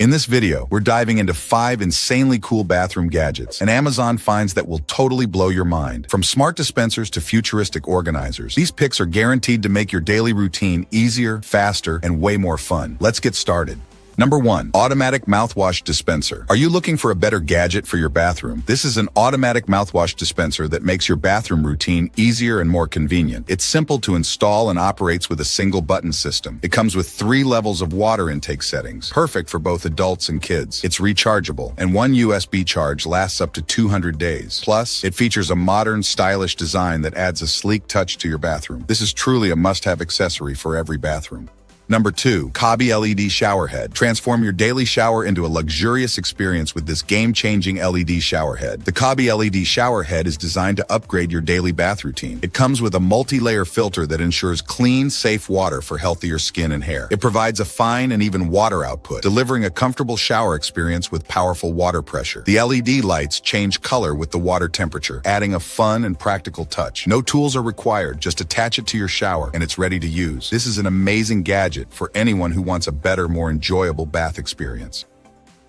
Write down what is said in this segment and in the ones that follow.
In this video, we're diving into 5 insanely cool bathroom gadgets and Amazon finds that will totally blow your mind. From smart dispensers to futuristic organizers, these picks are guaranteed to make your daily routine easier, faster, and way more fun. Let's get started. Number 1. Automatic Mouthwash Dispenser. Are you looking for a better gadget for your bathroom? This is an automatic mouthwash dispenser that makes your bathroom routine easier and more convenient. It's simple to install and operates with a single button system. It comes with 3 levels of water intake settings, perfect for both adults and kids. It's rechargeable, and one USB charge lasts up to 200 days. Plus, it features a modern, stylish design that adds a sleek touch to your bathroom. This is truly a must-have accessory for every bathroom. Number 2. Cobbe LED Shower Head. Transform your daily shower into a luxurious experience with this game-changing LED shower head. The Cobbe LED shower head is designed to upgrade your daily bath routine. It comes with a multi-layer filter that ensures clean, safe water for healthier skin and hair. It provides a fine and even water output, delivering a comfortable shower experience with powerful water pressure. The LED lights change color with the water temperature, adding a fun and practical touch. No tools are required, just attach it to your shower and it's ready to use. This is an amazing gadget for anyone who wants a better, more enjoyable bath experience.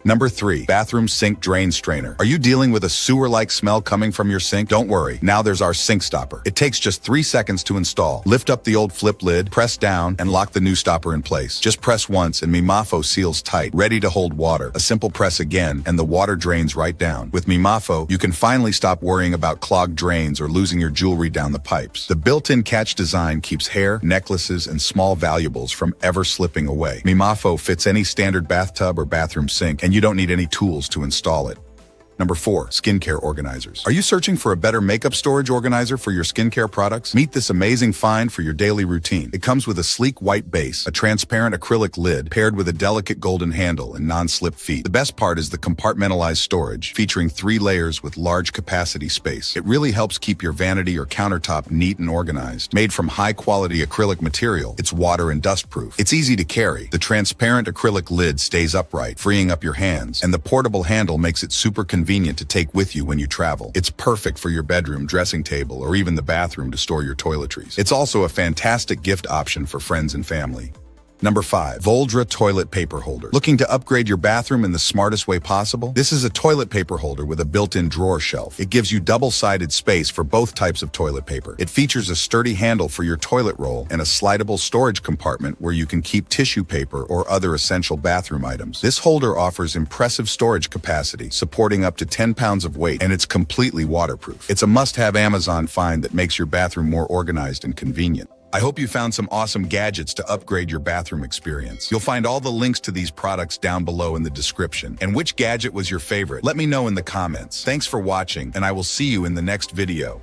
Number 3. Bathroom Sink Drain Strainer. Are you dealing with a sewer-like smell coming from your sink? Don't worry, now there's our sink stopper. It takes just 3 seconds to install. Lift up the old flip lid, press down, and lock the new stopper in place. Just press once and Mimafo seals tight, ready to hold water. A simple press again, and the water drains right down. With Mimafo, you can finally stop worrying about clogged drains or losing your jewelry down the pipes. The built-in catch design keeps hair, necklaces, and small valuables from ever slipping away. Mimafo fits any standard bathtub or bathroom sink, and you don't need any tools to install it. Number 4. Skincare Organizers. Are you searching for a better makeup storage organizer for your skincare products? Meet this amazing find for your daily routine. It comes with a sleek white base, a transparent acrylic lid, paired with a delicate golden handle and non-slip feet. The best part is the compartmentalized storage, featuring 3 layers with large capacity space. It really helps keep your vanity or countertop neat and organized. Made from high-quality acrylic material, it's water and dust-proof. It's easy to carry. The transparent acrylic lid stays upright, freeing up your hands, and the portable handle makes it super convenient to take with you when you travel. It's perfect for your bedroom, dressing table, or even the bathroom to store your toiletries. It's also a fantastic gift option for friends and family. Number 5. VOLDRA Toilet Paper Holder. Looking to upgrade your bathroom in the smartest way possible? This is a toilet paper holder with a built-in drawer shelf. It gives you double-sided space for both types of toilet paper. It features a sturdy handle for your toilet roll and a slidable storage compartment where you can keep tissue paper or other essential bathroom items. This holder offers impressive storage capacity, supporting up to 10 pounds of weight, and it's completely waterproof. It's a must-have Amazon find that makes your bathroom more organized and convenient. I hope you found some awesome gadgets to upgrade your bathroom experience. You'll find all the links to these products down below in the description. And which gadget was your favorite? Let me know in the comments. Thanks for watching, and I will see you in the next video.